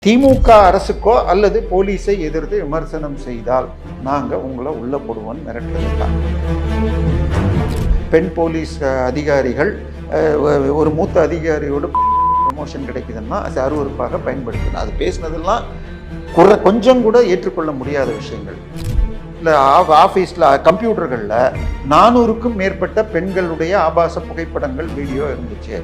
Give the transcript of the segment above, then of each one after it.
திமுக அரசுக்கோ அல்லது போலீஸை எதிர்த்து விமர்சனம் செய்தால் நாங்கள் உங்களை உள்ள போடுவோன்னு மிரட்டலாம். பெண் போலீஸ் அதிகாரிகள் ஒரு மூத்த அதிகாரியோடு ப்ரமோஷன் கிடைக்குதுன்னா அது அருவருப்பாக பயன்படுத்தணும். அது பேசினதெல்லாம் கொஞ்சம் கூட ஏற்றுக்கொள்ள முடியாத விஷயங்கள். இல்லை ஆஃபீஸில் கம்ப்யூட்டர்களில் 400க்கும் மேற்பட்ட பெண்களுடைய ஆபாச புகைப்படங்கள் வீடியோ இருந்துச்சு.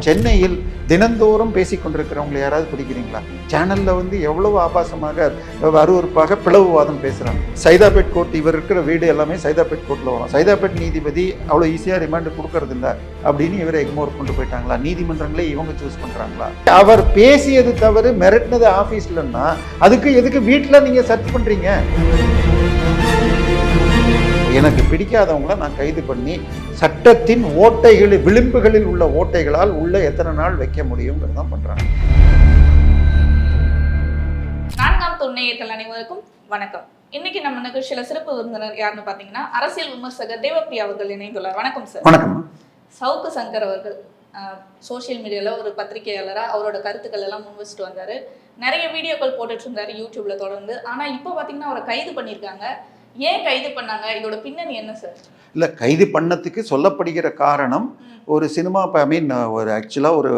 சென்னையில் தினந்தோறும் பேசிக்கொண்டிருக்கிறவங்களை யாராவது பிடிக்கிறீங்களா? சேனலில் எவ்வளவு ஆபாசமாக அருவருப்பாக பிளவுவாதம் பேசுகிறாங்க. சைதாபேட் கோர்ட், இவர் இருக்கிற வீடு எல்லாமே சைதாபேட் கோர்ட்டில் வரும். சைதாபேட் நீதிபதி அவ்வளோ ஈஸியாக ரிமாண்டு கொடுக்கறது இல்லை அப்படின்னு இவரை எக்மோர் கொண்டு போயிட்டாங்களா? நீதிமன்றங்களே இவங்க சூஸ் பண்ணுறாங்களா? அவர் பேசியது தவறு, மிரட்டினது ஆஃபீஸ்லன்னா அதுக்கு எதுக்கு வீட்டில் நீங்கள் சர்ச் பண்ணுறீங்க? எனக்கு பிடிக்காதவங்கள நான் கைது பண்ணி சட்டத்தின் ஓட்டைகளில் விளிம்புகளில் உள்ள ஓட்டைகளால் உள்ள எத்தனை நாள் வைக்க முடியுங்கிறதான் பண்றாங்க. நான்காம் தொன்னையர்கள் அனைவருக்கும் வணக்கம். இன்னைக்கு நம்ம நிகழ்ச்சியில சிறப்பு விருந்தினர் யாருன்னு பாத்தீங்கன்னா அரசியல் விமர்சகர் தேவப்பிரியா அவர்கள் இணைந்துள்ளார். வணக்கம் சார். வணக்கம். சவுக்கு சங்கர் அவர்கள் சோசியல் மீடியால ஒரு பத்திரிகையாளரா அவரோட கருத்துக்கள் எல்லாம் முன் வச்சுட்டு வந்தாரு. நிறைய வீடியோக்கள் போட்டுட்டு இருந்தாரு யூடியூப்ல தொடர்ந்து. ஆனா இப்போ பாத்தீங்கன்னா அவரை கைது பண்ணியிருக்காங்க. ஏன் கைது பண்ணாங்க? இதோட பின்னணி என்ன சார்? இல்லை, கைது பண்ணதுக்கு சொல்லப்படுகிற காரணம் ஒரு சினிமா ஒரு ஆக்சுவலாக ஒரு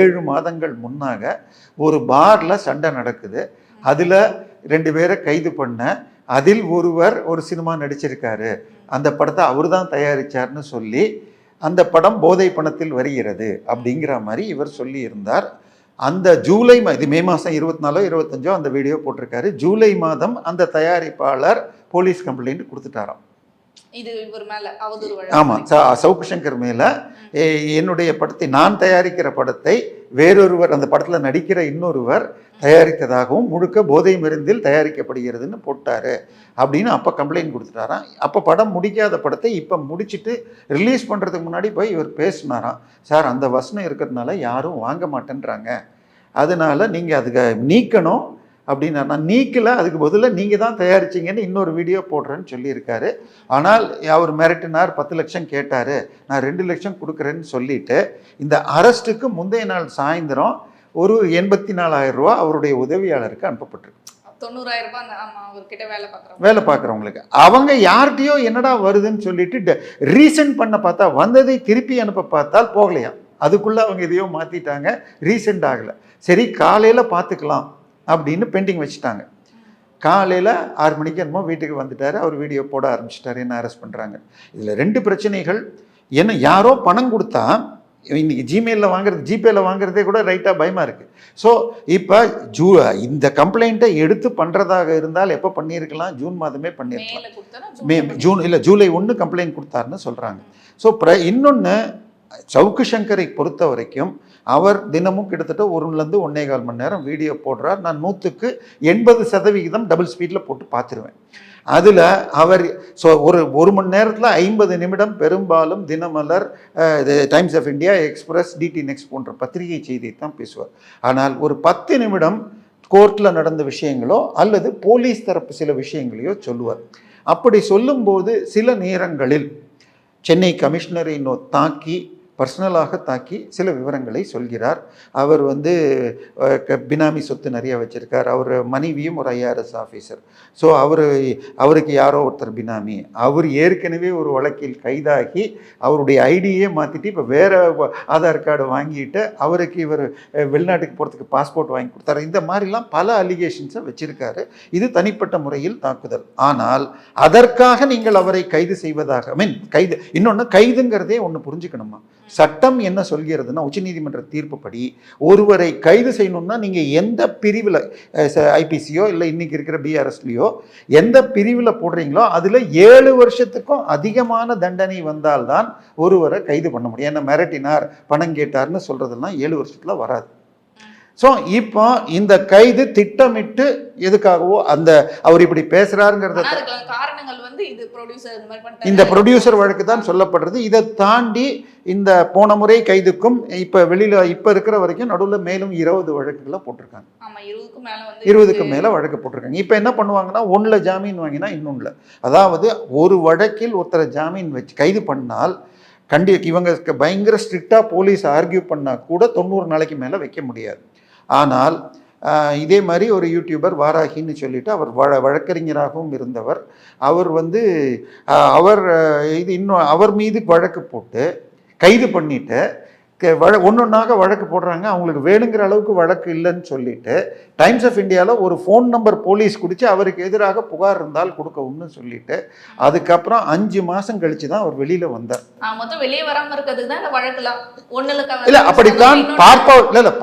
7 மாதங்கள் முன்னாக ஒரு பாரில் சண்டை நடக்குது. அதில் 2 பேரை கைது பண்ண, அதில் ஒருவர் ஒரு சினிமா நடிச்சிருக்காரு, அந்த படத்தை அவர் தான் தயாரித்தார்னு சொல்லி அந்த படம் போதை பணத்தில் வருகிறது அப்படிங்கிற மாதிரி இவர் சொல்லி இருந்தார். அந்த ஜூலை இது மே மாதம் 24 25 அந்த வீடியோ போட்டிருக்காரு. ஜூலை மாதம் அந்த தயாரிப்பாளர் போலீஸ் கம்ப்ளைண்ட் கொடுத்துட்டாராம். இது இவர் மேல அவதூறு வழக்கு. ஆமாம், சவுக்கு சங்கர் மேலே என்னுடைய படத்தை, நான் தயாரிக்கிற படத்தை வேறொருவர், அந்த படத்தில் நடிக்கிற இன்னொருவர் தயாரித்ததாகவும் முழுக்க போதை மருந்தில் தயாரிக்கப்படுகிறதுன்னு போட்டார் அப்படின்னு அப்போ கம்ப்ளைண்ட் கொடுத்துட்டாராம். அப்போ படம் முடிக்காத படத்தை இப்போ முடிச்சுட்டு ரிலீஸ் பண்ணுறதுக்கு முன்னாடி போய் இவர் பேசினாராம். சார், அந்த வசனம் இருக்கிறதுனால யாரும் வாங்க மாட்டேன்றாங்க, அதனால் நீங்கள் அதுக்கு நீக்கணும் அப்படின்னா. நான் நீக்கலை, அதுக்கு பதிலாக நீங்கள் தான் தயாரிச்சிங்கன்னு இன்னொரு வீடியோ போடுறேன்னு சொல்லியிருக்காரு. ஆனால் அவர் மிரட்டினார், 10 லட்சம் கேட்டார், நான் 2 லட்சம் கொடுக்குறேன்னு சொல்லிட்டு இந்த அரெஸ்ட்டுக்கு முந்தைய நாள் சாயந்தரம் ஒரு 84,000 ரூபா அவருடைய உதவியாளருக்கு அனுப்பப்பட்டிருக்கு. 90,000 ரூபாய் அவர்கிட்ட வேலை பார்க்குறவங்களுக்கு. அவங்க யார்கிட்டையோ என்னடா வருதுன்னு சொல்லிட்டு ரீசெண்ட் பண்ண பார்த்தா வந்ததை திருப்பி அனுப்ப பார்த்தால் போகலையா. அதுக்குள்ளே அவங்க எதையோ மாற்றிட்டாங்க, ரீசெண்ட் ஆகலை. சரி, காலையில் பார்த்துக்கலாம் அப்படின்னு பெண்டிங் வச்சுட்டாங்க. காலையில் 6 மணிக்கு என்னமோ வீட்டுக்கு வந்துட்டார். அவர் வீடியோ போட ஆரம்பிச்சிட்டார், என்ன அரெஸ்ட் பண்ணுறாங்க. இதில் 2 பிரச்சனைகள். என்ன, யாரோ பணம் கொடுத்தா இன்னைக்கு ஜிமெயிலில் வாங்குறது, ஜிபேயில் வாங்குறதே கூட ரைட்டாக பயமாக இருக்குது. ஸோ இப்போ இந்த கம்ப்ளைண்ட்டை எடுத்து பண்ணுறதாக இருந்தால் எப்போ பண்ணியிருக்கலாம்? ஜூன் மாதமே பண்ணியிருக்கலாம். ஜூலை 1 கம்ப்ளைண்ட் கொடுத்தாருன்னு சொல்கிறாங்க. ஸோ இன்னொன்று, சவுக்கு சங்கரை பொறுத்த வரைக்கும் அவர் தினமும் கிட்டத்தட்ட 1லேருந்து 1.25 மணி நேரம் வீடியோ போடுறார். நான் 100க்கு 80% டபுள் ஸ்பீடில் போட்டு பார்த்துருவேன். அதில் அவர் ஒரு மணி நேரத்தில் 50 நிமிடம் பெரும்பாலும் Dinamalar, Times of India, Express, DD next போன்ற பத்திரிகை செய்தியை தான் பேசுவார். ஆனால் ஒரு 10 நிமிடம் கோர்ட்டில் நடந்த விஷயங்களோ அல்லது போலீஸ் தரப்பு சில விஷயங்களையோ சொல்லுவார். அப்படி சொல்லும்போது சில நேரங்களில் சென்னை கமிஷனரை பர்சனலாக தாக்கி சில விவரங்களை சொல்கிறார். அவர் பினாமி சொத்து நிறைய வச்சுருக்கார். அவர் மனைவியும் ஒரு IRS ஆஃபீஸர். ஸோ அவருக்கு யாரோ ஒருத்தர் பினாமி. அவர் ஏற்கனவே ஒரு வழக்கில் கைதாகி அவருடைய ஐடியே மாற்றிட்டு இப்போ வேறு ஆதார் கார்டு வாங்கிட்டு அவருக்கு இவர் வெளிநாட்டுக்கு போகிறதுக்கு பாஸ்போர்ட் வாங்கி கொடுத்தாரு. இந்த மாதிரிலாம் பல அலிகேஷன்ஸை வச்சுருக்காரு. இது தனிப்பட்ட முறையில் தாக்குதல். ஆனால் அதற்காக நீங்கள் அவரை கைது செய்வதாக இன்னொன்று, கைதுங்கிறதே ஒன்று புரிஞ்சுக்கணுமா? சட்டம் என்ன சொல்கிறதுனா, உச்சநீதிமன்ற தீர்ப்புப்படி ஒருவரை கைது செய்யணும்னா நீங்கள் எந்த பிரிவில், ஐபிசியோ இல்லை இன்னைக்கு இருக்கிற BRSலையோ எந்த பிரிவில் போடுறீங்களோ அதில் 7 வருஷத்துக்கும் அதிகமான தண்டனை வந்தால்தான் ஒருவரை கைது பண்ண முடியும். என்ன மிரட்டினார், பணம் கேட்டார்னு சொல்கிறதெல்லாம் 7 வருஷத்தில் வராது. ஸோ இப்போ இந்த கைது திட்டமிட்டு எதுக்காகவோ அவர் இப்படி பேசுகிறாருங்கிறத இந்த ப்ரொடியூசர் வழக்கு தான் சொல்லப்படுறது. இதை தாண்டி இந்த போன முறை கைதுக்கும் இப்போ இருக்கிற வரைக்கும் நடுவில் மேலும் 20 வழக்குகளை போட்டிருக்காங்க. 20க்கு மேலே வழக்கு போட்டிருக்காங்க. இப்போ என்ன பண்ணுவாங்கன்னா, 1ல் ஜாமீன் வாங்கினா இன்னொன்றில், அதாவது ஒரு வழக்கில் ஒருத்தரை ஜாமீன் வச்சு கைது பண்ணால் இவங்க பயங்கர ஸ்ட்ரிக்டாக போலீஸ் ஆர்கியூ பண்ணால் கூட 90 நாளைக்கு மேலே வைக்க முடியாது. ஆனால் இதே மாதிரி ஒரு யூடியூபர் வாராகின்னு சொல்லிட்டு அவர் வழக்கறிஞராகவும் இருந்தவர். அவர் வந்து அவர் மீது வழக்கு போட்டு கைது பண்ணிட்டு ஒன்னொன்னாக வழக்கு போடுறாங்க. அவங்களுக்கு வேணுங்கிற அளவுக்கு வழக்கு இல்லைன்னு சொல்லிட்டு டைம்ஸ் ஆஃப் இந்தியாவில் ஒரு ஃபோன் நம்பர் போலீஸ் குடிச்சு அவருக்கு எதிராக புகார் இருந்தால் கொடுக்கவும்னு சொல்லிட்டு அதுக்கப்புறம் 5 மாதம் கழிச்சு தான் அவர் வெளியில் வந்தார். மொத்தம் வெளியே வராமல் இருக்கிறதுக்கு தான் இந்த வழக்குலாம் இல்லை அப்படித்தான்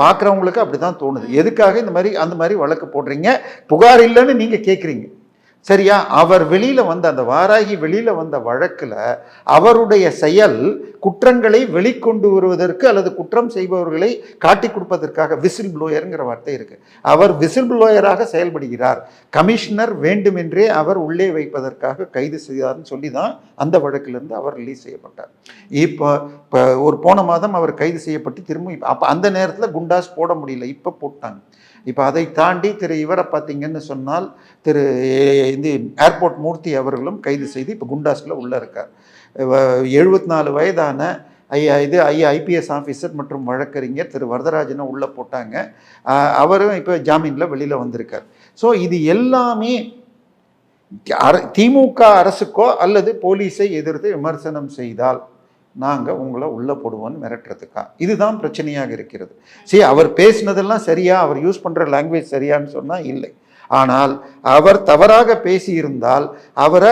பார்க்குறவங்களுக்கு அப்படி தான் தோணுது. எதுக்காக அந்த மாதிரி வழக்கு போடுறீங்க, புகார் இல்லைன்னு நீங்கள் கேட்குறீங்க, சரியா? அவர் வெளியில் வந்த அந்த வாராகி வெளியில் வந்த வழக்கில் அவருடைய செயல் குற்றங்களை வெளிக்கொண்டு வருவதற்கு அல்லது குற்றம் செய்பவர்களை காட்டி கொடுப்பதற்காக விசில் ப்ளோயருங்கிற வார்த்தை இருக்குது. அவர் விசில் ப்ளோயராக செயல்படுகிறார். கமிஷனர் வேண்டுமென்றே அவர் உள்ளே வைப்பதற்காக கைது செய்தார்னு சொல்லி தான் அந்த வழக்கிலிருந்து அவர் ரிலீஸ் செய்யப்பட்டார். இப்போ ஒரு போன மாதம் அவர் கைது செய்யப்பட்டு திரும்ப அப்போ அந்த நேரத்தில் குண்டாஸ் போட முடியல, இப்போ போட்டாங்க. இப்போ அதை தாண்டி இவரை பார்த்தீங்கன்னு சொன்னால் இந்த ஏர்போர்ட் மூர்த்தி அவர்களும் கைது செய்து இப்போ குண்டாஸில் உள்ளே இருக்கார். 74 வயதான ஐபிஎஸ் ஆஃபீஸர் மற்றும் வழக்கறிஞர் வரதராஜனை உள்ளே போட்டாங்க. அவரும் இப்போ ஜாமீனில் வெளியில் வந்திருக்கார். ஸோ இது எல்லாமே திமுக அரசுக்கோ அல்லது போலீஸை எதிர்த்து விமர்சனம் செய்தால் நாங்கள் உங்களை உள்ளே போடுவோன்னு மிரட்டுறதுக்கா? இதுதான் பிரச்சனையாக இருக்கிறது. சரி, அவர் பேசினதெல்லாம் சரியா, அவர் யூஸ் பண்ணுற லாங்குவேஜ் சரியான்னு சொன்னால் இல்லை. ஆனால் அவர் தவறாக பேசியிருந்தால் அவரை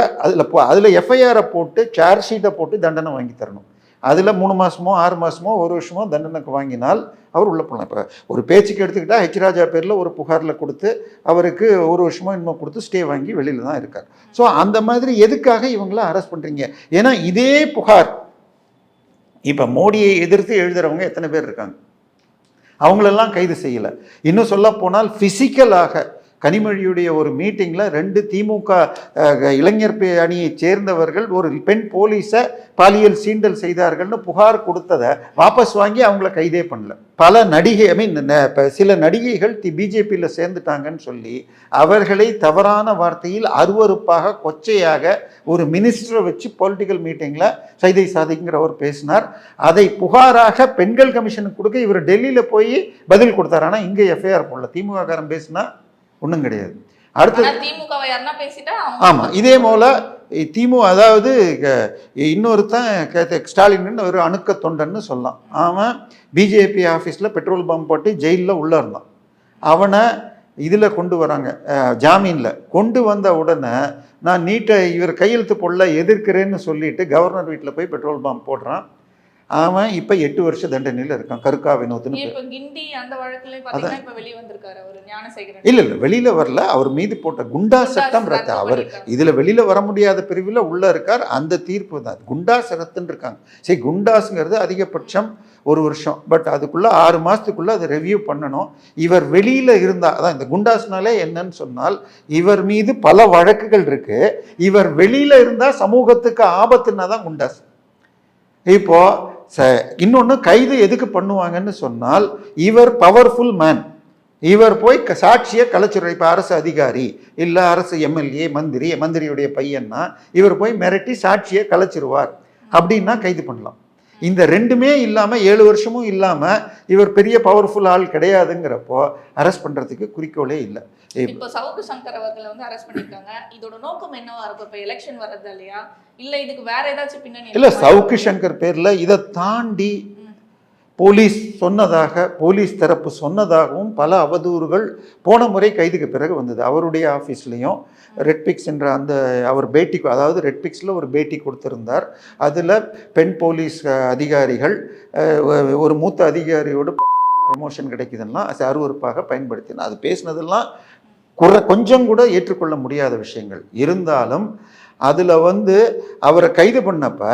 அதில் எஃப்ஐஆரை போட்டு சார்ஜ் ஷீட்டை போட்டு தண்டனை வாங்கி தரணும். அதில் 3 மாதமோ 6 மாதமோ 1 வருஷமோ தண்டனைக்கு வாங்கினால் அவர் உள்ளே போகலாம். இப்போ ஒரு பேச்சுக்கு எடுத்துக்கிட்டால் ஹெச் ராஜா பேரில் ஒரு புகாரில் கொடுத்து அவருக்கு 1 வருஷமோ இன்னும் கொடுத்து ஸ்டே வாங்கி வெளியில் தான் இருக்கார். ஸோ அந்த மாதிரி எதுக்காக இவங்கள அரெஸ்ட் பண்ணுறீங்க? ஏன்னா இதே புகார் இப்போ மோடியை எதிர்த்து எழுதுகிறவங்க எத்தனை பேர் இருக்காங்க? அவங்களெல்லாம் கைது செய்யலை. இன்னும் சொல்ல போனால் ஃபிசிக்கலாக கனிமொழியுடைய ஒரு மீட்டிங்கில் 2 திமுக இளைஞர் அணியை சேர்ந்தவர்கள் ஒரு பெண் போலீஸை பாலியல் சீண்டல் செய்தார்கள்னு புகார் கொடுத்ததை வாபஸ் வாங்கி அவங்கள கைதே பண்ணல. பல நடிகை சில நடிகைகள் பிஜேபியில் சேர்ந்துட்டாங்கன்னு சொல்லி அவர்களை தவறான வார்த்தையில் அருவருப்பாக கொச்சையாக ஒரு மினிஸ்டரை வச்சு பொலிட்டிக்கல் மீட்டிங்கில் சைதை சாதிக்குங்கிறவர் பேசினார். அதை புகாராக பெண்கள் கமிஷனுக்கு கொடுக்க இவர் டெல்லியில் போய் பதில் கொடுத்தார். ஆனால் இங்கே எஃப்ஐஆர் போடல. திமுக காரன் பேசினா ஒன்றும் கிடையாது. அடுத்து ஆமாம், இதே போல் அதாவது இன்னொருத்தன் ஸ்டாலின் ஒரு அணுக்க தொண்டன்னு சொல்லலாம். அவன் பிஜேபி ஆஃபீஸில் பெட்ரோல் பம்ப் போட்டு ஜெயிலில் உள்ளே இருந்தான். அவனை இதில் கொண்டு வராங்க, ஜாமீனில் கொண்டு வந்த உடனே நான் நீட்டை இவர் கையெழுத்து போடல எதிர்க்கிறேன்னு சொல்லிட்டு கவர்னர் வீட்டில் போய் பெட்ரோல் பம்ப் போடுறான். அவன் இப்போ 8 வருஷ தண்டனையில் இருக்கான். கருக்கா வினோத்னு. இல்லை வெளியில் வரல. அவர் மீது போட்ட குண்டா சட்டம் ரத்து. அவர் இதில் வெளியில் வர முடியாத பிரிவில் உள்ளே இருக்கார். அந்த தீர்ப்பு தான் குண்டா சரத்துன்னு இருக்காங்க. சரி, குண்டாஸுங்கிறது அதிகபட்சம் 1 வருஷம். பட் அதுக்குள்ளே 6 மாதத்துக்குள்ளே அதை ரிவ்யூ பண்ணணும். இவர் வெளியில் இருந்தால் அதான் இந்த குண்டாஸ்னாலே என்னன்னு சொன்னால் இவர் மீது பல வழக்குகள் இருக்குது. இவர் வெளியில் இருந்தால் சமூகத்துக்கு ஆபத்துன்னா தான் குண்டாஸ். இப்போ இன்னொன்று கைது எதுக்கு பண்ணுவாங்கன்னு சொன்னால் இவர் பவர்ஃபுல் மேன். இவர் போய் சாட்சியை கலைச்சிடுற. இப்போ அரசு அதிகாரி இல்லை அரசு எம்எல்ஏ மந்திரியுடைய பையன்னா இவர் போய் மிரட்டி சாட்சியை கலைச்சிருவார் அப்படின்னா கைது பண்ணலாம். இந்த 2மே இல்லாமல் 7 வருஷமும் இல்லாமல் இவர் பெரிய பவர்ஃபுல் ஆள் கிடையாதுங்கிறப்போ அரெஸ்ட் பண்ணுறதுக்கு குறிக்கோளே இல்லை. இப்போ சவுக்கு சங்கர் அவர்களை அரெஸ்ட் பண்ணிருக்காங்க. இதோட நோக்கம் என்னவா இருக்கும்? இப்போ எலெக்ஷன் வர்றது இல்லையா, இல்லை இதுக்கு வேற ஏதாச்சும் பின்னணி? இல்லை, சவுக்கு சங்கர் பேரில் இதை தாண்டி போலீஸ் தரப்பு சொன்னதாகவும் பல அவதூறுகள் போன முறை கைதுக்கு பிறகு வந்தது. அவருடைய ஆஃபீஸ்லேயும் ரெட்பிக்ஸ் என்ற அந்த அவர் பேட்டி, அதாவது ரெட்பிக்ஸில் ஒரு பேட்டி கொடுத்துருந்தார். அதில் பெண் போலீஸ் அதிகாரிகள் ஒரு மூத்த அதிகாரியோடு ப்ரமோஷன் கிடைக்குதுன்னா அருவருப்பாக பயன்படுத்தினார். அது பேசினதெல்லாம் கொஞ்சம் கூட ஏற்றுக்கொள்ள முடியாத விஷயங்கள் இருந்தாலும் அதில் அவரை கைது பண்ணப்ப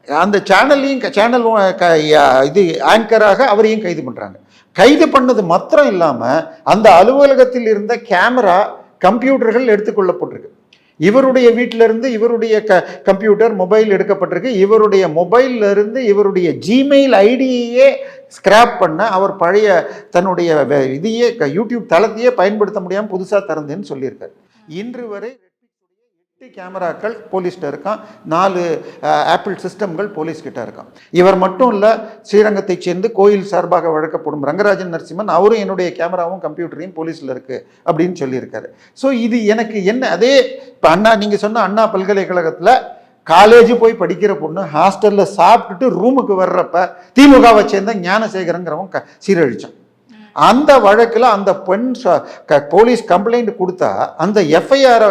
அந்த சேனல் இது ஆங்கராக அவரையும் கைது பண்ணுறாங்க. கைது பண்ணது மாத்திரம் இல்லாமல் அந்த அலுவலகத்தில் இருந்த கேமரா கம்ப்யூட்டர்கள் எடுத்துக்கொள்ளப்பட்டிருக்கு. இவருடைய வீட்டிலிருந்து இவருடைய கம்ப்யூட்டர் மொபைல் எடுக்கப்பட்டிருக்கு. இவருடைய மொபைலிருந்து இவருடைய ஜிமெயில் ஐடியையே ஸ்கிராப் பண்ண அவர் பழைய தன்னுடைய இதையே யூடியூப் தளத்தையே பயன்படுத்த முடியாமல் புதுசாக திறந்தேன்னு சொல்லியிருக்காரு. இன்று வரை கேமராக்கள் போலீஸ்கிட்ட இருக்கான், 4 ஆப்பிள் சிஸ்டம்கள் போலீஸ்கிட்ட இருக்கான். இவர் மட்டும் இல்லை, ஸ்ரீரங்கத்தைச் சேர்ந்து கோயில் சார்பாக வழக்கப்படும் ரங்கராஜன் நரசிம்மன் அவரும் என்னுடைய கேமராவும் கம்ப்யூட்டரையும் போலீஸில் இருக்குது அப்படின்னு சொல்லியிருக்காரு. ஸோ இது எனக்கு என்ன, அதே இப்போ அண்ணா நீங்கள் சொன்ன அண்ணா பல்கலைக்கழகத்தில் காலேஜ் போய் படிக்கிற பொண்ணு ஹாஸ்டலில் சாப்பிட்டுட்டு ரூமுக்கு வர்றப்ப திமுகவை சேர்ந்த ஞானசேகரங்கிறவன் சீரழிச்சான். அந்த வழக்கில் அந்த பெண் போலீஸ் கம்ப்ளைண்ட் கொடுத்தா அந்த எஃப்ஐஆர்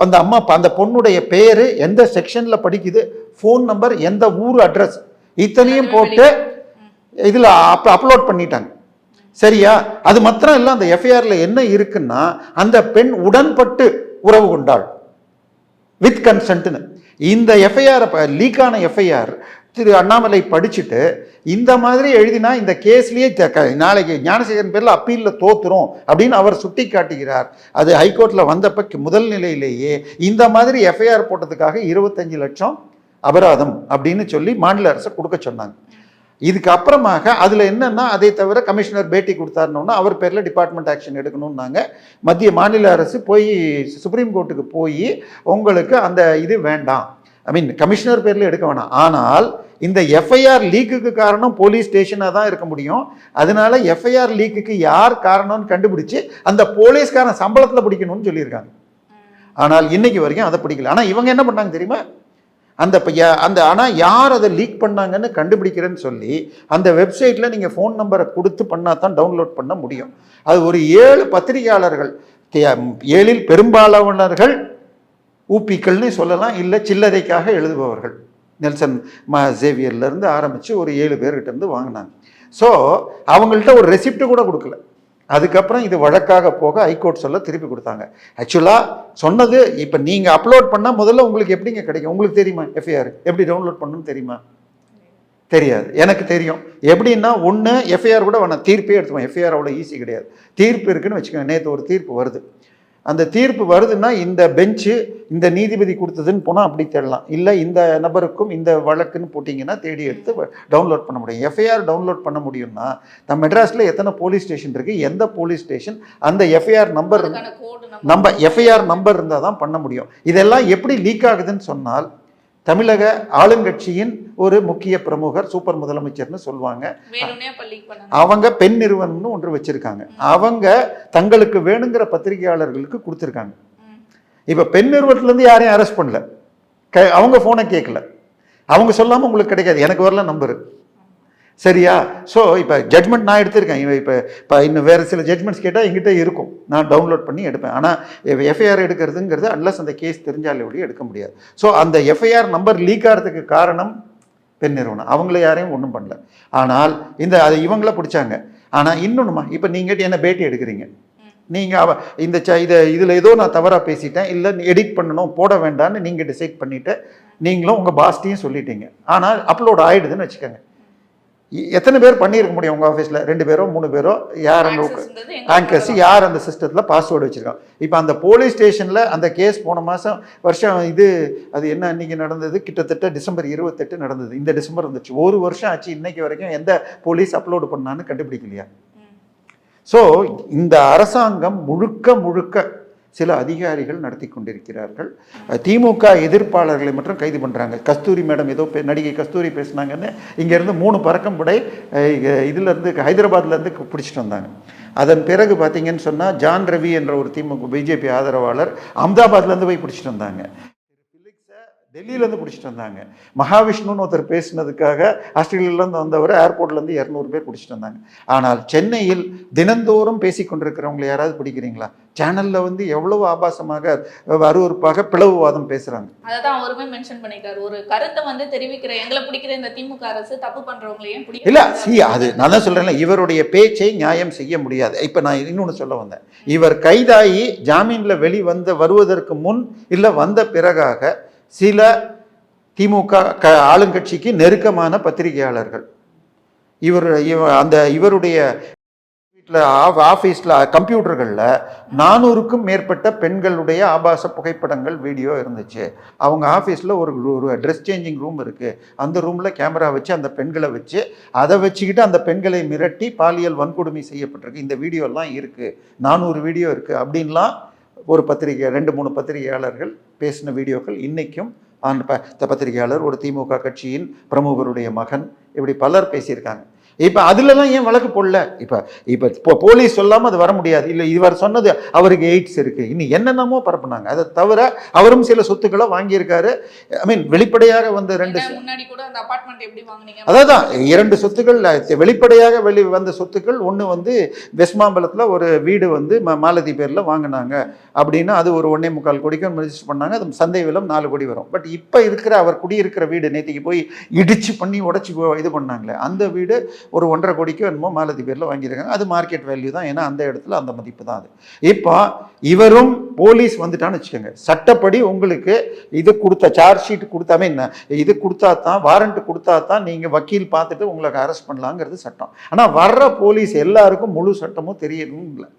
அந்த அம்மா அந்த பொண்ணுடைய பேர், எந்த செக்ஷனில் படிக்குது, ஃபோன் நம்பர், எந்த ஊர் அட்ரஸ், இத்தனையும் போட்டு இதில் அப்லோட் பண்ணிட்டாங்க. சரியா? அது மாத்திரம் இல்லை, அந்த எஃப்ஐஆரில் என்ன இருக்குன்னா அந்த பெண் உடன்பட்டு உறவு கொண்டாள் வித் கன்சென்ட்னு. இந்த எஃப்ஐஆர் லீக்கான எஃப்ஐஆர் திரு அண்ணாமலை படிச்சுட்டு இந்த மாதிரி எழுதினா இந்த கேஸ்லேயே நாளைக்கு ஞானசேகரன் பேரில் அப்பீலில் தோத்துரும் அப்படின்னு அவர் சுட்டி காட்டுகிறார். அது ஹைகோர்ட்டில் வந்தப்ப முதல் நிலையிலேயே இந்த மாதிரி எஃப்ஐஆர் போட்டதுக்காக 25 லட்சம் அபராதம் அப்படின்னு சொல்லி மாநில அரசு கொடுக்க சொன்னாங்க. இதுக்கு அப்புறமாக அதில் என்னென்னா, அதை தவிர கமிஷனர் பேட்டி கொடுத்தாருனோன்னா அவர் பேரில் டிபார்ட்மெண்ட் ஆக்ஷன் எடுக்கணும்னாங்க. மத்திய மாநில அரசு போய் சுப்ரீம் கோர்ட்டுக்கு போய் உங்களுக்கு அந்த இது வேண்டாம், கமிஷனர் பேரில் எடுக்க வேணாம், ஆனால் இந்த எஃப்ஐஆர் லீக்குக்கு காரணம் போலீஸ் ஸ்டேஷனாக தான் இருக்க முடியும், அதனால எஃப்ஐஆர் லீக்குக்கு யார் காரணம்னு கண்டுபிடிச்சு அந்த போலீஸ்கான சம்பளத்தில் பிடிக்கணும்னு சொல்லியிருக்காங்க. ஆனால் இன்னைக்கு வரைக்கும் அதை பிடிக்கல. ஆனால் இவங்க என்ன பண்ணாங்க தெரியுமா, அந்த ஆனால் யார் அதை லீக் பண்ணாங்கன்னு கண்டுபிடிக்கிறேன்னு சொல்லி அந்த வெப்சைட்டில் நீங்கள் ஃபோன் நம்பரை கொடுத்து பண்ணால் தான் டவுன்லோட் பண்ண முடியும். அது ஒரு 7 பத்திரிகையாளர்கள், 7 பெரும்பாலானவர்கள் ஊப்பிக்கள்னு சொல்லலாம், இல்லை சில்லறைக்காக எழுதுபவர்கள், நெல்சன் சேவியர்லேருந்து ஆரம்பித்து ஒரு 7 பேர்கிட்ட இருந்து வாங்கினாங்க. ஸோ அவங்கள்ட்ட ஒரு ரெசிப்ட் கூட கொடுக்கல. அதுக்கப்புறம் இது வழக்காக போக ஹைகோர்ட் சொல்ல திருப்பி கொடுத்தாங்க. ஆக்சுவலாக சொன்னது, இப்போ நீங்கள் அப்லோட் பண்ணால் முதல்ல உங்களுக்கு எப்படிங்க கிடைக்கும்? உங்களுக்கு தெரியுமா எஃப்ஐஆர் எப்படி டவுன்லோட் பண்ணணும்னு தெரியுமா? தெரியாது. எனக்கு தெரியும். எப்படின்னா, ஒன்று எஃப்ஐஆர் கூட வேணாம், தீர்ப்பே எடுத்துவோம். எஃப்ஐஆர் அவ்வளோ ஈஸி கிடையாது. தீர்ப்பு இருக்குன்னு வச்சுக்கோங்க. நேற்று ஒரு தீர்ப்பு வருது, அந்த தீர்ப்பு வருதுன்னா இந்த பெஞ்சு இந்த நீதிபதி கொடுத்ததுன்னு போனால் அப்படி தேடலாம், இல்லை இந்த நபருக்கும் இந்த வழக்குன்னு போட்டிங்கன்னா தேடி எடுத்து டவுன்லோட் பண்ண முடியும். எஃப்ஐஆர் டவுன்லோட் பண்ண முடியும்னா நம்ம மெட்ராஸில் எத்தனை போலீஸ் ஸ்டேஷன் இருக்குது, எந்த போலீஸ் ஸ்டேஷன், அந்த எஃப்ஐஆர் நம்பர் எஃப்ஐஆர் நம்பர் இருந்தால் தான் பண்ண முடியும். இதெல்லாம் எப்படி லீக் ஆகுதுன்னு சொன்னால், தமிழக ஆளுங்கட்சியின் ஒரு முக்கிய பிரமுகர், சூப்பர் முதலமைச்சர்னு சொல்லுவாங்க, அவங்க பெண் நிறுவனம்னு ஒன்று வச்சிருக்காங்க. அவங்க தங்களுக்கு வேணுங்கிற பத்திரிகையாளர்களுக்கு கொடுத்துருக்காங்க. இப்போ பெண் நிறுவனத்துலேருந்து யாரையும் அரெஸ்ட் பண்ணல, அவங்க ஃபோனை கேட்கல, அவங்க சொல்லாமல் உங்களுக்கு கிடைக்காது, எனக்கு வரல நம்பரு. சரியா? ஸோ இப்போ ஜட்மெண்ட் நான் எடுத்திருக்கேன். இப்போ இன்னும் வேறு சில ஜட்மெண்ட்ஸ் கேட்டால் எங்கிட்ட இருக்கும், நான் டவுன்லோட் பண்ணி எடுப்பேன். ஆனால் எஃப்ஐஆர் எடுக்கிறதுங்கிறது அன்லஸ் அந்த கேஸ் தெரிஞ்சாலே ஒழிய எடுக்க முடியாது. ஸோ அந்த எஃப்ஐஆர் நம்பர் லீக் ஆகிறதுக்கு காரணம் பெண் நிறுவனம், அவங்கள யாரையும் ஒன்றும் பண்ணல. ஆனால் அதை இவங்கள பிடிச்சாங்க. ஆனால் இன்னொன்றுமா, இப்போ நீங்கள் என்ன பேட்டி எடுக்கிறீங்க, நீங்கள் இதில் ஏதோ நான் தவறாக பேசிட்டேன், இல்லை எடிட் பண்ணணும் போட வேண்டாம்னு நீங்கள் டிசைட் பண்ணிவிட்டு நீங்களும் உங்கள் பாஸ்ட்டையும் சொல்லிட்டீங்க. ஆனால் அப்லோட் ஆகிடுதுன்னு வச்சுக்கோங்க. எத்தனை பேர் பண்ணியிருக்க முடியும் உங்கள் ஆஃபீஸில்? 2 பேரோ 3 பேரோ, யார் அந்த ஆங்கர்ஸ், யார் அந்த சிஸ்டத்தில் பாஸ்வேர்டு வச்சுருக்காங்க. இப்போ அந்த போலீஸ் ஸ்டேஷனில் அந்த கேஸ் போன வருஷம் அது என்ன அன்றைக்கி நடந்தது, கிட்டத்தட்ட டிசம்பர் 28 நடந்தது. இந்த டிசம்பர் வந்துச்சு, 1 வருஷம் ஆச்சு. இன்னைக்கு வரைக்கும் எந்த போலீஸ் அப்லோடு பண்ணான்னு கண்டுபிடிக்கலையா? ஸோ இந்த அரசாங்கம் முழுக்க சில அதிகாரிகள் நடத்தி கொண்டிருக்கிறார்கள். திமுக எதிர்ப்பாளர்களை மட்டும் கைது பண்ணுறாங்க. கஸ்தூரி மேடம் ஏதோ நடிகை கஸ்தூரி பேசினாங்கன்னு இங்கேருந்து 3 பறக்கும் படை இதிலேருந்து ஹைதராபாத்லேருந்து பிடிச்சிட்டு வந்தாங்க. அதன் பிறகு பார்த்தீங்கன்னு சொன்னால் ஜான் ரவி என்ற ஒரு திமுக பிஜேபி ஆதரவாளர் அஹமதாபாத்லேருந்து போய் பிடிச்சிட்டு வந்தாங்க. டெல்லியிலேருந்து பிடிச்சிட்டு வந்தாங்க. மகாவிஷ்ணுன்னு ஒருத்தர் பேசினதுக்காக ஆஸ்திரேலியாவிலேருந்து வந்தவர் ஏர்போர்ட்லேருந்து 200 பேர் பிடிச்சிட்டு வந்தாங்க. ஆனால் சென்னையில் தினந்தோறும் பேசி கொண்டிருக்கிறவங்களை யாராவது பிடிக்கிறீங்களா? சேனலில் எவ்வளவு ஆபாசமாக அருவருப்பாக பிளவுவாதம் பேசுகிறாங்க. அதான் அவருமே மென்ஷன் பண்ணிட்டார், ஒரு கருத்தை தெரிவிக்கிற எங்களை பிடிக்கிற இந்த திமுக அரசு தப்பு பண்ணுறவங்களையும் பிடிக்கும். இல்லை, அது நான் தான் சொல்கிறேன்ல, இவருடைய பேச்சை நியாயம் செய்ய முடியாது. இப்போ நான் இன்னொன்று சொல்ல வந்தேன். இவர் கைதாகி ஜாமீனில் வருவதற்கு முன் இல்லை வந்த பிறகாக சில திமுக ஆளுங்கட்சிக்கு நெருக்கமான பத்திரிகையாளர்கள் இவருடைய வீட்டில் ஆஃபீஸில் கம்ப்யூட்டர்களில் 400க்கும் மேற்பட்ட பெண்களுடைய ஆபாச புகைப்படங்கள் வீடியோ இருந்துச்சு. அவங்க ஆஃபீஸில் ஒரு ட்ரெஸ் சேஞ்சிங் ரூம் இருக்குது, அந்த ரூமில் கேமரா வச்சு அந்த பெண்களை வச்சு அதை வச்சுக்கிட்டு அந்த பெண்களை மிரட்டி பாலியல் வன்கொடுமை செய்யப்பட்டிருக்கு. இந்த வீடியோலாம் இருக்குது, 400 வீடியோ இருக்குது அப்படின்லாம் ஒரு பத்திரிகை 2-3 பத்திரிகையாளர்கள் பேசின வீடியோக்கள் இன்றைக்கும் அந்த பத்திரிகையாளர் ஒரு திமுக கட்சியின் பிரமுகருடைய மகன் இப்படி பலர் பேசியிருக்காங்க. இப்போ அதுலலாம் ஏன் வழக்கு போடல? இப்போ போலீஸ் சொல்லாமல் அது வர முடியாது. இல்லை இவர் சொன்னது அவருக்கு எய்ட்ஸ் இருக்குது, இன்னும் என்னென்னமோ பரப்புனாங்க. அதை தவிர அவரும் சில சொத்துக்களை வாங்கியிருக்காரு. ஐ மீன் வெளிப்படையாக வந்து முன்னாடி கூட அந்த அபார்ட்மெண்ட் எப்படி வாங்குனீங்க, அதான் 2 சொத்துக்கள் வெளிப்படையாக வந்த சொத்துக்கள். ஒன்று வந்து வெஸ்மாம்பலத்தில் ஒரு வீடு வந்து மாலதி பேரில் வாங்கினாங்க அப்படின்னா அது ஒரு 1.25 கோடிக்கு ரெஜிஸ்டர் பண்ணாங்க. அது சந்தை விலை 4 கோடி வரும். பட் இப்போ இருக்கிற அவர் குடியிருக்கிற வீடு நேற்றுக்கு போய் இடிச்சு பண்ணி உடச்சி இது பண்ணாங்களே, அந்த வீடு ஒரு 1.5 கோடிக்கு என்னமோ மாலதி பேரில் வாங்கியிருக்காங்க. அது மார்க்கெட் வேல்யூ தான், ஏன்னா அந்த இடத்துல அந்த மதிப்பு தான் அது. இப்போ இவரும் போலீஸ் வந்துட்டான்னு வச்சுக்கோங்க, சட்டப்படி உங்களுக்கு இது கொடுத்த சார்ஜ் ஷீட் கொடுத்தாமே என்ன இது கொடுத்தா தான், வாரண்ட் கொடுத்தா தான் நீங்கள் வக்கீல் பார்த்துட்டு உங்களுக்கு அரெஸ்ட் பண்ணலாங்கிறது சட்டம். ஆனால் வர்ற போலீஸ் எல்லாருக்கும் முழு சட்டமும் தெரியணும் இல்லை.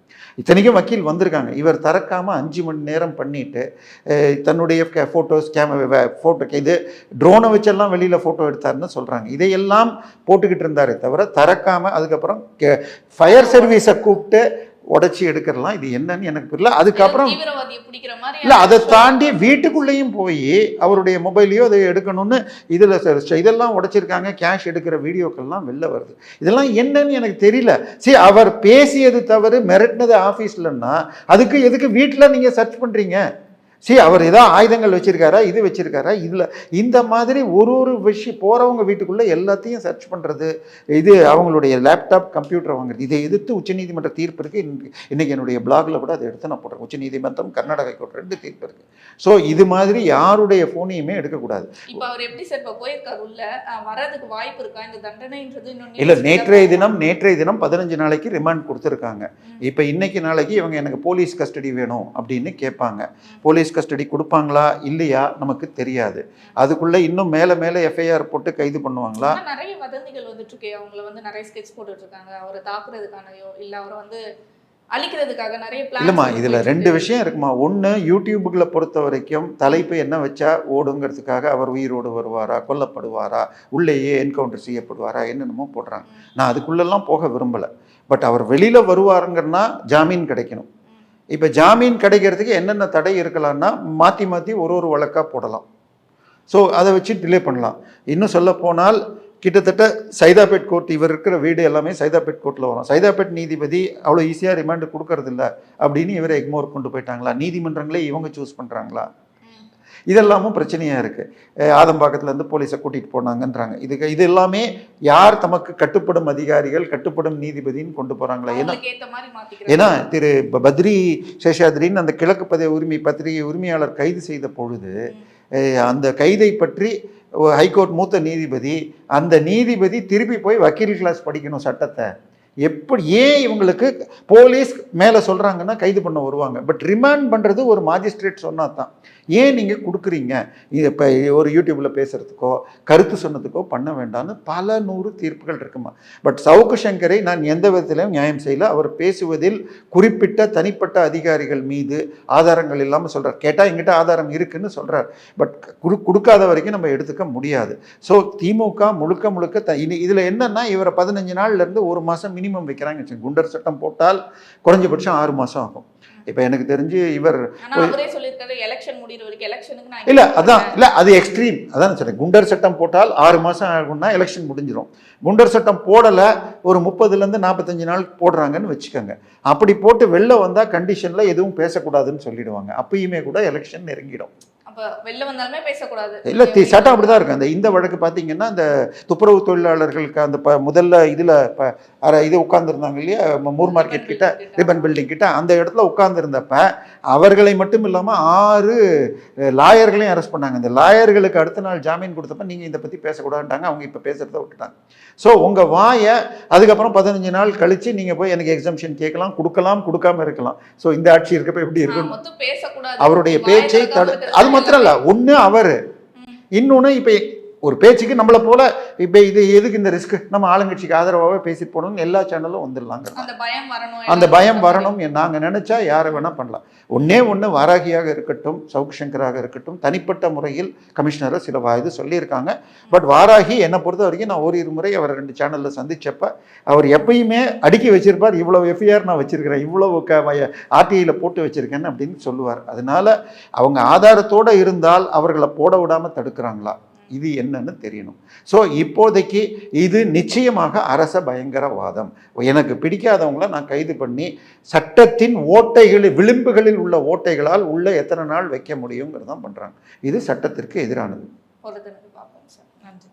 இத்தனைக்கும் வக்கீல் வந்திருக்காங்க. இவர் திறக்காமல் 5 மணி நேரம் பண்ணிவிட்டு தன்னுடைய ஃபோட்டோஸ் ஃபோட்டோ இது ட்ரோனை வச்செல்லாம் வெளியில் ஃபோட்டோ எடுத்தாருன்னு சொல்கிறாங்க. இதையெல்லாம் போட்டுக்கிட்டு இருந்தாரே தவிர திறக்காமல் அதுக்கப்புறம் ஃபயர் சர்வீஸை கூப்பிட்டு உடச்சி எடுக்கிறலாம். இது என்னன்னு எனக்கு புரியல. அதுக்கப்புறம் இல்லை, அதை தாண்டி வீட்டுக்குள்ளேயும் போய் அவருடைய மொபைலையோ அதை எடுக்கணும்னு இதெல்லாம் உடைச்சிருக்காங்க. கேஷ் எடுக்கிற வீடியோக்கள்லாம் வெளில வருது. இதெல்லாம் என்னன்னு எனக்கு தெரியல. சரி, அவர் பேசியது தவறு, மிரட்டினது ஆஃபீஸ்லன்னா அதுக்கு எதுக்கு வீட்டில் நீங்கள் சர்ச் பண்ணுறீங்க? சரி, அவர் ஏதாவது ஆயுதங்கள் வச்சுருக்காரா, இது வச்சுருக்காரா? இதில் இந்த மாதிரி ஒரு விஷயம் போகிறவங்க வீட்டுக்குள்ளே எல்லாத்தையும் சர்ச் பண்ணுறது, இது அவங்களுடைய லேப்டாப் கம்ப்யூட்டர் வாங்குறது, இதை எதிர்த்து உச்சநீதிமன்ற தீர்ப்பு இருக்குது. இன்றைக்கி என்னுடைய பிளாகில் கூட அதை எடுத்து நான் போடுறேன். உச்சநீதிமன்றம், கர்நாடகா ஹைகோர்ட் 2 தீர்ப்பு இருக்குது. ஸோ இது மாதிரி யாருடைய ஃபோனையுமே எடுக்கக்கூடாது. இப்போ அவர் எப்படி சார் இப்போ போயிருக்காரு உள்ள, வரதுக்கு வாய்ப்பு இருக்கா இந்த தண்டனைன்றது? இல்லை, நேற்றைய தினம் 15 நாளைக்கு ரிமாண்ட் கொடுத்துருக்காங்க. இப்போ இன்னைக்கு நாளைக்கு இவங்க எனக்கு போலீஸ் கஸ்டடி வேணும் அப்படின்னு கேட்பாங்க. போலீஸ் கஸ்டடி கொடுப்பாங்களா இல்லையா நமக்கு தெரியாது. அதுக்குள்ள இன்னும் மேலே எஃப்ஐஆர் போட்டு கைது பண்ணுவாங்களா? நிறைய வதந்திகள் வந்துட்டு இருக்கு. அவங்கள வந்து நிறைய ஸ்கெட்ச் போட்டுட்டு இருக்காங்க, அவரை தாக்குறதுக்கானயோ இல்ல அவரை வந்து அழிக்கிறதுக்காக நிறைய பிளான். இல்லைம்மா, இதில் 2 விஷயம் இருக்குமா. ஒன்று, யூடியூபுகளை பொறுத்த வரைக்கும் தலைப்பு என்ன வச்சா ஓடுங்கிறதுக்காக அவர் உயிரோடு வருவாரா, கொல்லப்படுவாரா, உள்ளேயே என்கவுண்டர் செய்யப்படுவாரா, என்னென்னமோ போடுறாங்க. நான் அதுக்குள்ளெல்லாம் போக விரும்பலை. பட் அவர் வெளியில் வருவாருங்கன்னா ஜாமீன் கிடைக்கணும். இப்போ ஜாமீன் கிடைக்கிறதுக்கு என்னென்ன தடை இருக்கலாம்னா மாற்றி ஒரு வழக்காக போடலாம். ஸோ அதை வச்சு டிலே பண்ணலாம். இன்னும் சொல்ல போனால் கிட்டத்தட்ட சைதாப்பேட் கோர்ட், இவர் இருக்கிற வீடு எல்லாமே சைதாப்பேட் கோர்ட்டில் வரும். சைதாப்பேட் நீதிபதி அவ்வளோ ஈஸியாக ரிமாண்டு கொடுக்கறதில்ல அப்படின்னு இவரை எக்மோர் கொண்டு போயிட்டாங்களா? நீதிமன்றங்களே இவங்க சூஸ் பண்ணுறாங்களா? இதெல்லாமும் பிரச்சனையாக இருக்குது. ஆதம்பாக்கத்துலேருந்து போலீஸை கூட்டிகிட்டு போனாங்கன்றாங்க. இது எல்லாமே யார் தமக்கு கட்டுப்படும் அதிகாரிகள், கட்டுப்படும் நீதிபதின்னு கொண்டு போகிறாங்களா? ஏன்னா திரு பத்ரி சேஷாத்ரின்னு அந்த கிழக்கு பத்திரிகை உரிமையாளர் கைது செய்த பொழுது அந்த கைதை பற்றி ஹைகோர்ட் மூத்த நீதிபதி, அந்த நீதிபதி திருப்பி போய் வக்கீல் கிளாஸ் படிக்கணும் சட்டத்தை. ஏன் இவங்களுக்கு போலீஸ் மேலே சொல்கிறாங்கன்னா கைது பண்ண வருவாங்க. பட் ரிமாண்ட் பண்ணுறது ஒரு மாஜிஸ்ட்ரேட் சொன்னால் தான். ஏன் நீங்கள் கொடுக்குறீங்க? இது இப்போ ஒரு யூடியூப்பில் பேசுகிறதுக்கோ கருத்து சொன்னதுக்கோ பண்ண வேண்டாம்னு பல 100 தீர்ப்புகள் இருக்குமா. பட் சவுக்கு சங்கரை நான் எந்த விதத்திலையும் நியாயம் செய்யலை. அவர் பேசுவதில் குறிப்பிட்ட தனிப்பட்ட அதிகாரிகள் மீது ஆதாரங்கள் இல்லாமல் சொல்கிறார். கேட்டால் எங்கிட்ட ஆதாரம் இருக்குன்னு சொல்கிறார். பட் கொடுக்காத வரைக்கும் நம்ம எடுத்துக்க முடியாது. ஸோ திமுக முழுக்க இதில் என்னென்னா இவரை 15 நாள்லேருந்து 1 மாதம் மினிமம் வைக்கிறாங்க. குண்டர் சட்டம் போட்டால் குறைஞ்சபட்சம் 6 மாதம் ஆகும். இப்போ எனக்கு தெரிஞ்சு இவர் இல்லை, அதான் இல்லை, அது எக்ஸ்ட்ரீம். அதான் சொல்றேன், குண்டர் சட்டம் போட்டால் 6 மாதம் ஆகும்னா எலெக்ஷன் முடிஞ்சிடும். குண்டர் சட்டம் போடலை, ஒரு 30லேருந்து 45 நாள் போடுறாங்கன்னு வச்சுக்கோங்க. அப்படி போட்டு வெளில வந்தால் கண்டிஷனில் எதுவும் பேசக்கூடாதுன்னு சொல்லிடுவாங்க. அப்பயுமே கூட எலெக்ஷன் நெருங்கிடும். வெளில வந்தாலுமே பேசக்கூடாது. இல்லை, சட்டம் அப்படிதான் இருக்கு. இந்த வழக்கு பார்த்தீங்கன்னா இந்த துப்புரவு தொழிலாளர்களுக்கு அந்த முதல்ல இதில் இது உட்கார்ந்துருந்தாங்க இல்லையா, மூர் மார்க்கெட் கிட்ட, ரிப்பன் பில்டிங் கிட்ட, அந்த இடத்துல உட்கார்ந்துருந்தப்ப அவர்களை மட்டும் இல்லாமல் 6 லாயர்களையும் அரெஸ்ட் பண்ணாங்க. இந்த லாயர்களுக்கு அடுத்த நாள் ஜாமீன் கொடுத்தப்ப நீங்கள் இதை பற்றி பேசக்கூடாதுட்டாங்க. அவங்க இப்போ பேசுகிறத விட்டுட்டாங்க. ஸோ உங்கள் வாயை அதுக்கப்புறம் 15 நாள் கழித்து நீங்கள் போய் எனக்கு எக்ஸம்ஷன் கேட்கலாம், கொடுக்காம இருக்கலாம். ஸோ இந்த ஆட்சி இருக்கப்போ எப்படி இருக்கும்? அவருடைய பேச்சை அது மாத்திரம் இல்லை, ஒன்று அவர், இன்னொன்று இப்போ ஒரு பேச்சுக்கு நம்மளை போல இப்போ இது எதுக்கு இந்த ரிஸ்க், நம்ம ஆளுங்கட்சிக்கு ஆதரவாகவே பேசிட்டு போகணும்னு எல்லா சேனலும் வந்துடலாங்க. அந்த பயம் வரணும், அந்த பயம் வரணும். நாங்கள் நினைச்சா யாரை வேணா பண்ணலாம். ஒன்று வாராகியாக இருக்கட்டும், சவுக் சங்கராக இருக்கட்டும், தனிப்பட்ட முறையில் கமிஷனரை சில இது சொல்லியிருக்காங்க. பட் வாராகி என்னை பொறுத்த வரைக்கும் நான் ஒரு முறை அவர் 2 சேனலில் சந்திச்சப்ப அவர் எப்பயுமே அடுக்கி வச்சிருப்பார், இவ்வளவு எஃப்ஐஆர் நான் வச்சிருக்கிறேன், இவ்வளவு ஆர்டிஐயில் போட்டு வச்சிருக்கேன்னு அப்படின்னு சொல்லுவார். அதனால அவங்க ஆதாரத்தோடு இருந்தால் அவர்களை போட விடாமல் தடுக்கிறாங்களா, இது என்னன்னு தெரியணும். ஸோ இப்போதைக்கு இது நிச்சயமாக அரச பயங்கரவாதம். எனக்கு பிடிக்காதவங்கள நான் கைது பண்ணி சட்டத்தின் ஓட்டைகளில் விளிம்புகளில் உள்ள ஓட்டைகளால் உள்ள எத்தனை நாள் வைக்க முடியுங்கிறதான் பண்ணுறாங்க. இது சட்டத்திற்கு எதிரானது. ஒரு தினத்துக்கு பார்ப்போம் சார். நன்றி.